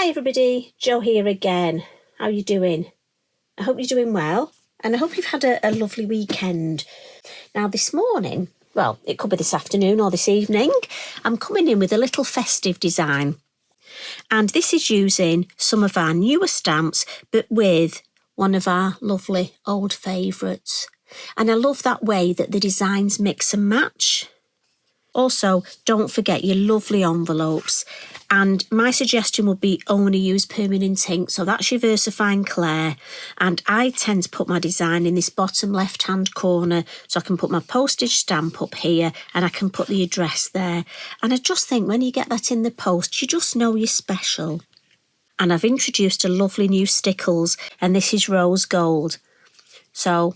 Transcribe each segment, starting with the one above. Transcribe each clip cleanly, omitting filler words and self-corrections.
Hi everybody, Jo here again. How are you doing? I hope you're doing well and I hope you've had a lovely weekend. Now this morning, well, it could be this afternoon or this evening, I'm coming in with a little festive design. And this is using some of our newer stamps, but with one of our lovely old favourites. And I love that way that the designs mix and match. Also, don't forget your lovely envelopes. And my suggestion would be only use permanent ink. So that's your Versafine Clair. And I tend to put my design in this bottom left-hand corner. So I can put my postage stamp up here and I can put the address there. And I just think when you get that in the post, you just know you're special. And I've introduced a lovely new Stickles, and this is Rose Gold. So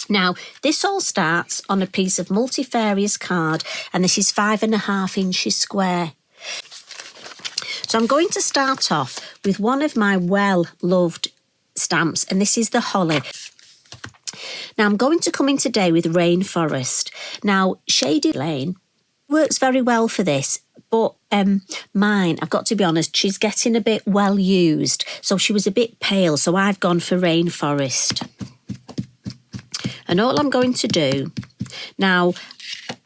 now, this all starts on a piece of multifarious card, and this is 5.5 inches square. So I'm going to start off with one of my well-loved stamps, and this is the Holly. Now, I'm going to come in today with Rainforest. Now, Shady Lane works very well for this, but mine, I've got to be honest, she's getting a bit well used, so she was a bit pale, so I've gone for Rainforest. And all I'm going to do, now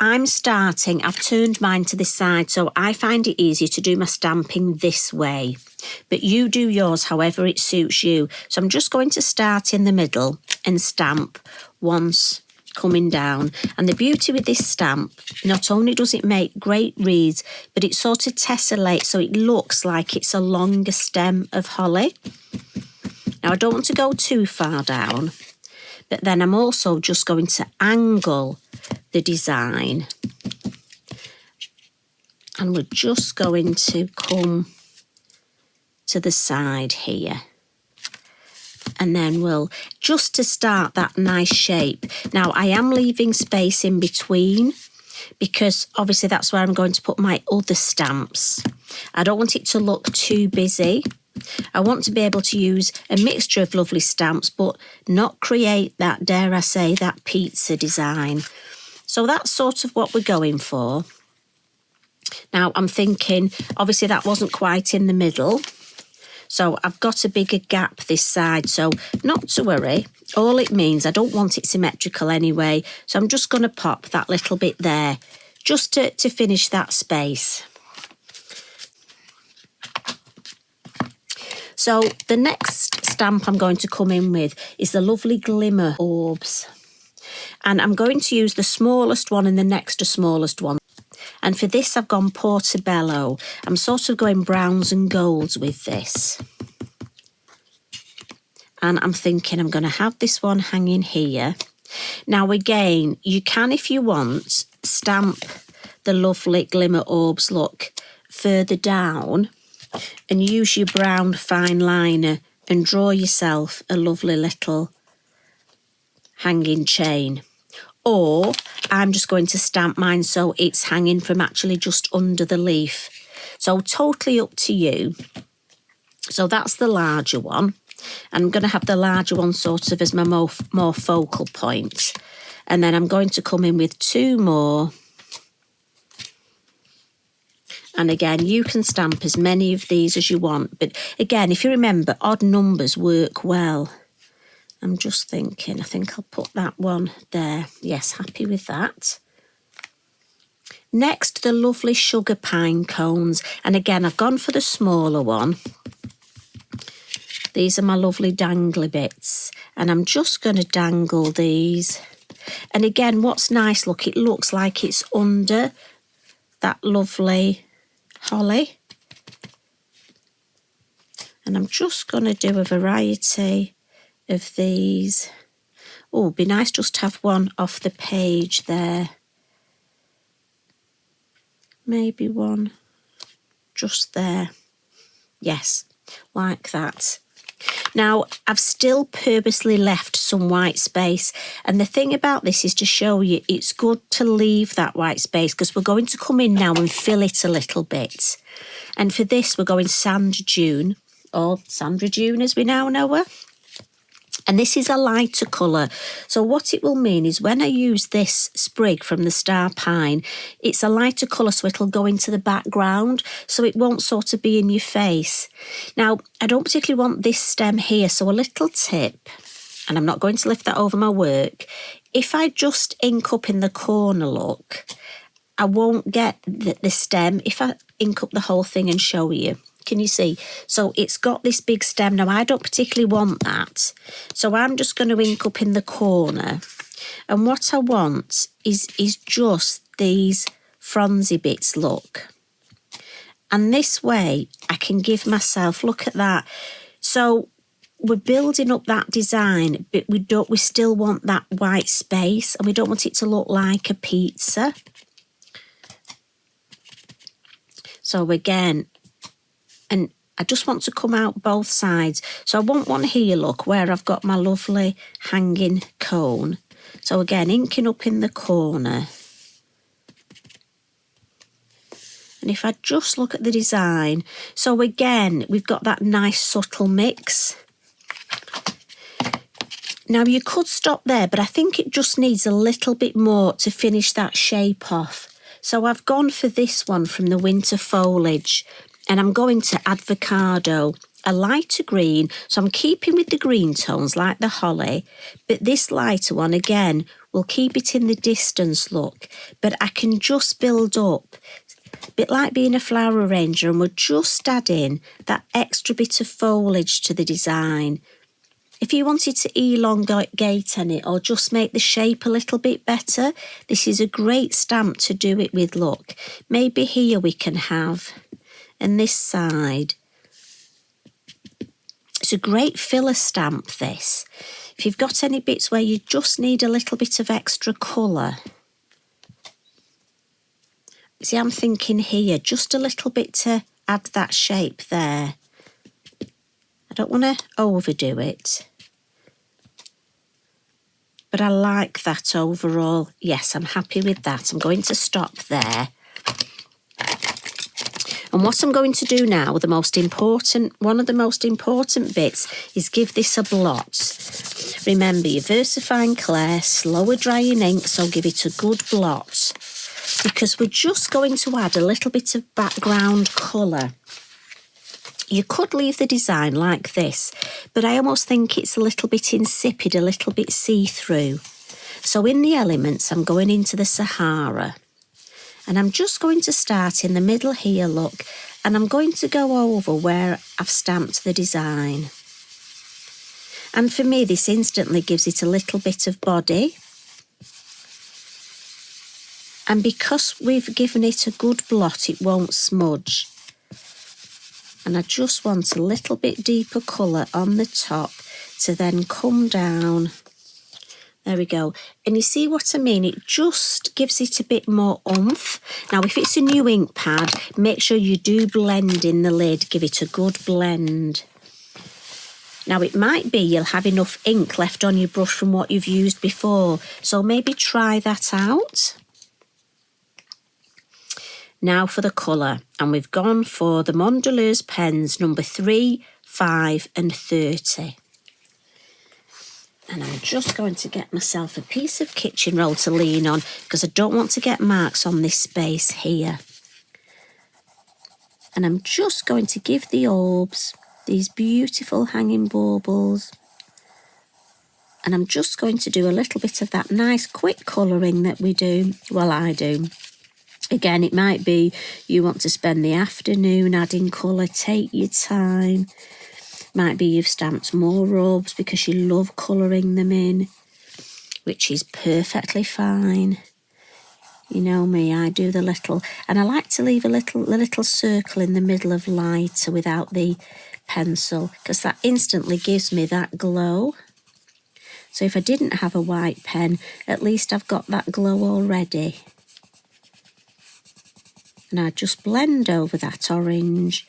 I've turned mine to this side, so I find it easier to do my stamping this way. But you do yours however it suits you. So I'm just going to start in the middle and stamp once coming down. And the beauty with this stamp, not only does it make great wreaths, but it sort of tessellates so it looks like it's a longer stem of holly. Now I don't want to go too far down. But then I'm also just going to angle the design. And we're just going to come to the side here. And then we'll, just to start that nice shape. Now, I am leaving space in between because obviously that's where I'm going to put my other stamps. I don't want it to look too busy. I want to be able to use a mixture of lovely stamps, but not create that, dare I say, that pizza design. So that's sort of what we're going for. Now, I'm thinking, obviously that wasn't quite in the middle. So I've got a bigger gap this side. So not to worry. All it means, I don't want it symmetrical anyway. So I'm just going to pop that little bit there, just to finish that space. So the next stamp I'm going to come in with is the lovely Glimmer Orbs. And I'm going to use the smallest one and the next to smallest one. And for this I've gone Portobello. I'm sort of going browns and golds with this. And I'm thinking I'm going to have this one hanging here. Now again, you can, if you want, stamp the lovely Glimmer Orbs look further down and use your brown fine liner and draw yourself a lovely little hanging chain. Or I'm just going to stamp mine so it's hanging from actually just under the leaf. So totally up to you. So that's the larger one. I'm going to have the larger one sort of as my more focal point. And then I'm going to come in with two more. And again, you can stamp as many of these as you want. But again, if you remember, odd numbers work well. I'm just thinking, I think I'll put that one there. Yes, happy with that. Next, the lovely sugar pine cones. And again, I've gone for the smaller one. These are my lovely dangly bits. And I'm just going to dangle these. And again, what's nice, look, it looks like it's under that lovely holly. And I'm just going to do a variety of these. Oh, it'd be nice just to have one off the page there. Maybe one just there. Yes, like that. Now, I've still purposely left some white space. And the thing about this is to show you it's good to leave that white space because we're going to come in now and fill it a little bit. And for this, we're going Sand Dune, or Sandra Dune as we now know her. And this is a lighter colour. So what it will mean is when I use this sprig from the Star Pine, it's a lighter colour, so it'll go into the background, so it won't sort of be in your face. Now, I don't particularly want this stem here, so a little tip, and I'm not going to lift that over my work. If I just ink up in the corner, look, I won't get the stem. If I ink up the whole thing and show you, can you see? So it's got this big stem. Now, I don't particularly want that. So I'm just going to ink up in the corner. And what I want is just these frondsy bits, look. And this way, I can give myself, look at that. So we're building up that design, but we still want that white space, and we don't want it to look like a pizza. So again, and I just want to come out both sides. So I want one here, look, where I've got my lovely hanging cone. So again, inking up in the corner. And if I just look at the design, so again, we've got that nice subtle mix. Now you could stop there, but I think it just needs a little bit more to finish that shape off. So I've gone for this one from the Winter Foliage. And I'm going to Avocado, a lighter green. So I'm keeping with the green tones like the holly. But this lighter one, again, will keep it in the distance, look. But I can just build up. A bit like being a flower arranger. And we're just adding that extra bit of foliage to the design. If you wanted to elongate any or just make the shape a little bit better, this is a great stamp to do it with, look. Maybe here we can have... and this side. It's a great filler stamp, this. If you've got any bits where you just need a little bit of extra colour. See, I'm thinking here, just a little bit to add that shape there. I don't want to overdo it. But I like that overall. Yes, I'm happy with that. I'm going to stop there. And what I'm going to do now, one of the most important bits is give this a blot. Remember, your Versafine Clair, slower drying ink, so give it a good blot. Because we're just going to add a little bit of background colour. You could leave the design like this, but I almost think it's a little bit insipid, a little bit see-through. So in the elements, I'm going into the Sahara. And I'm just going to start in the middle here, look, and I'm going to go over where I've stamped the design. And for me, this instantly gives it a little bit of body. And because we've given it a good blot, it won't smudge. And I just want a little bit deeper colour on the top to then come down. There we go. And you see what I mean? It just gives it a bit more oomph. Now, if it's a new ink pad, make sure you do blend in the lid. Give it a good blend. Now, it might be you'll have enough ink left on your brush from what you've used before. So maybe try that out. Now for the colour. And we've gone for the Mondelez pens, number 3, 5 and 30. And I'm just going to get myself a piece of kitchen roll to lean on because I don't want to get marks on this space here. And I'm just going to give the orbs these beautiful hanging baubles. And I'm just going to do a little bit of that nice quick colouring that we do. Well, I do. Again, it might be you want to spend the afternoon adding colour. Take your time. Might be you've stamped more orbs because you love colouring them in, which is perfectly fine. You know me, I do the little, and I like to leave a little circle in the middle of lighter without the pencil because that instantly gives me that glow. So if I didn't have a white pen, at least I've got that glow already. And I just blend over that orange.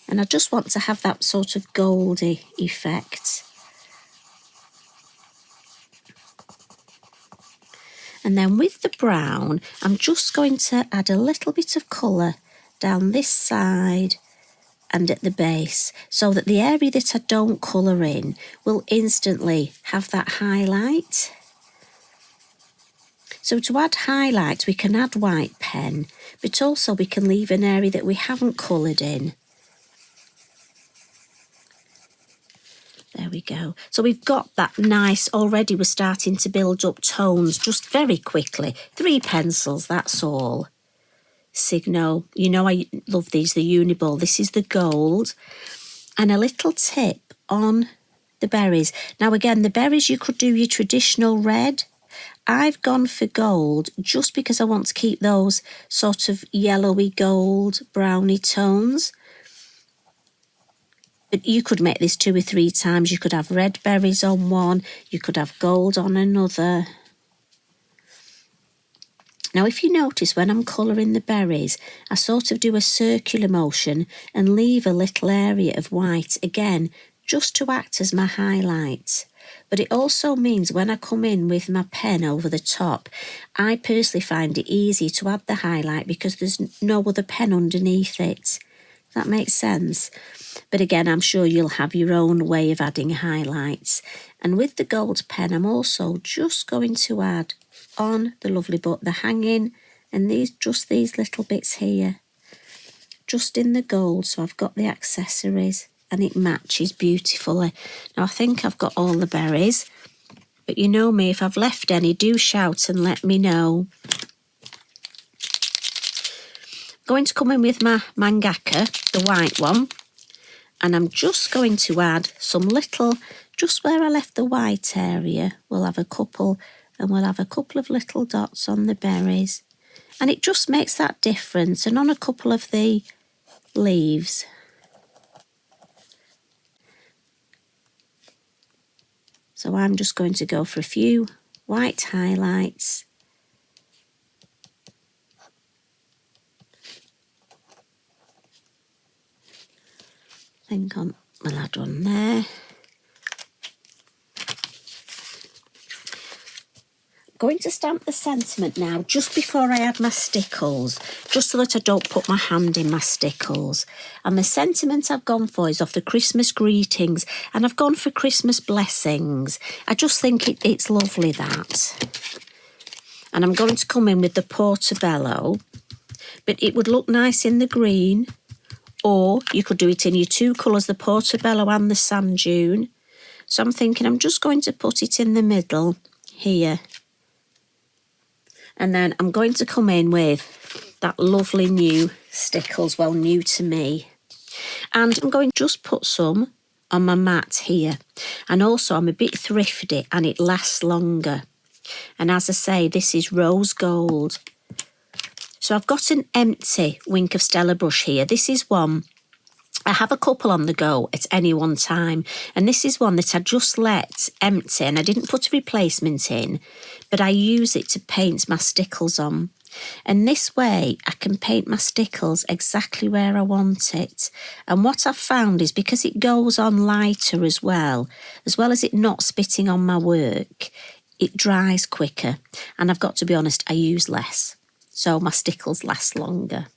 And I just want to have that sort of goldy effect. And then with the brown, I'm just going to add a little bit of colour down this side and at the base, so that the area that I don't colour in will instantly have that highlight. So to add highlights, we can add white pen, but also we can leave an area that we haven't coloured in. There we go. So we've got that nice, already we're starting to build up tones just very quickly. 3 pencils, that's all. Signo, you know I love these, the Uniball. This is the gold. And a little tip on the berries. Now again, the berries, you could do your traditional red. I've gone for gold just because I want to keep those sort of yellowy gold, browny tones. But you could make this 2 or 3 times. You could have red berries on one, you could have gold on another. Now, if you notice when I'm colouring the berries, I sort of do a circular motion and leave a little area of white, again, just to act as my highlight. But it also means when I come in with my pen over the top, I personally find it easy to add the highlight because there's no other pen underneath it. That makes sense. But again, I'm sure you'll have your own way of adding highlights. And with the gold pen, I'm also just going to add on the lovely book, the hanging, and just these little bits here, just in the gold. So I've got the accessories and it matches beautifully. Now I think I've got all the berries, but you know me, if I've left any, do shout and let me know. Going to come in with my mangaka, the white one, and I'm just going to add some little, just where I left the white area, we'll have a couple, and we'll have a couple of little dots on the berries. And it just makes that difference, and on a couple of the leaves. So I'm just going to go for a few white highlights. I think we'll add one there. Going to stamp the sentiment now just before I add my stickles, just so that I don't put my hand in my stickles. And the sentiment I've gone for is of the Christmas greetings, and I've gone for Christmas blessings. I just think it's lovely, that. And I'm going to come in with the Portobello, but it would look nice in the green, or you could do it in your 2 colours, the Portobello and the Sand Dune. So I'm thinking I'm just going to put it in the middle here. And then I'm going to come in with that lovely new Stickles, well, new to me. And I'm going to just put some on my mat here. And also I'm a bit thrifty and it lasts longer. And as I say, this is rose gold. So I've got an empty Wink of Stella brush here. This is one, I have a couple on the go at any one time, and this is one that I just let empty and I didn't put a replacement in, but I use it to paint my stickles on. And this way I can paint my stickles exactly where I want it. And what I've found is because it goes on lighter as well as it not spitting on my work, it dries quicker. And I've got to be honest, I use less, so my stickles last longer.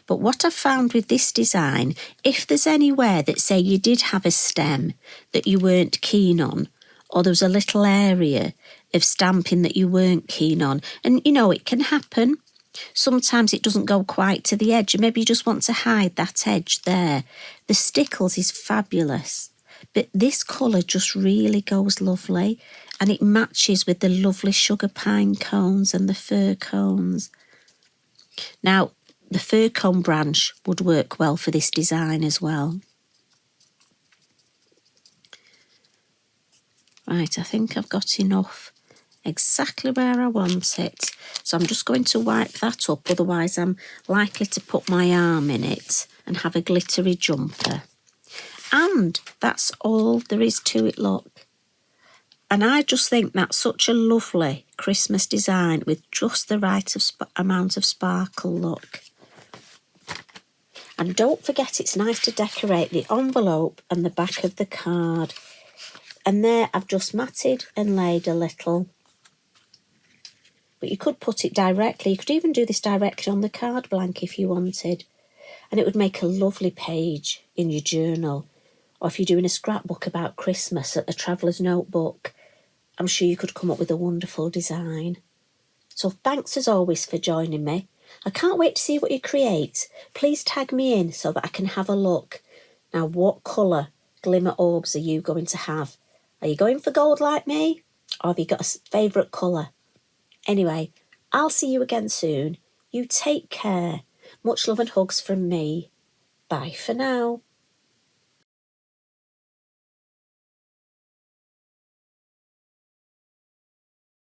But what I've found with this design, if there's anywhere that, say, you did have a stem that you weren't keen on, or there was a little area of stamping that you weren't keen on, and, you know, it can happen. Sometimes it doesn't go quite to the edge, and maybe you just want to hide that edge there. The Stickles is fabulous, but this colour just really goes lovely, and it matches with the lovely sugar pine cones and the fir cones. Now, the fir cone branch would work well for this design as well. Right, I think I've got enough exactly where I want it. So I'm just going to wipe that up, otherwise I'm likely to put my arm in it and have a glittery jumper. And that's all there is to it, look. And I just think that's such a lovely Christmas design with just the right amount of sparkle, look. And don't forget, it's nice to decorate the envelope and the back of the card. And there I've just matted and laid a little. But you could put it directly. You could even do this directly on the card blank if you wanted. and it would make a lovely page in your journal. Or if you're doing a scrapbook about Christmas, a traveller's notebook, I'm sure you could come up with a wonderful design. So thanks as always for joining me. I can't wait to see what you create. Please tag me in so that I can have a look. Now, what colour Glimmer Orbs are you going to have? Are you going for gold like me? Or have you got a favourite colour? Anyway, I'll see you again soon. You take care. Much love and hugs from me. Bye for now.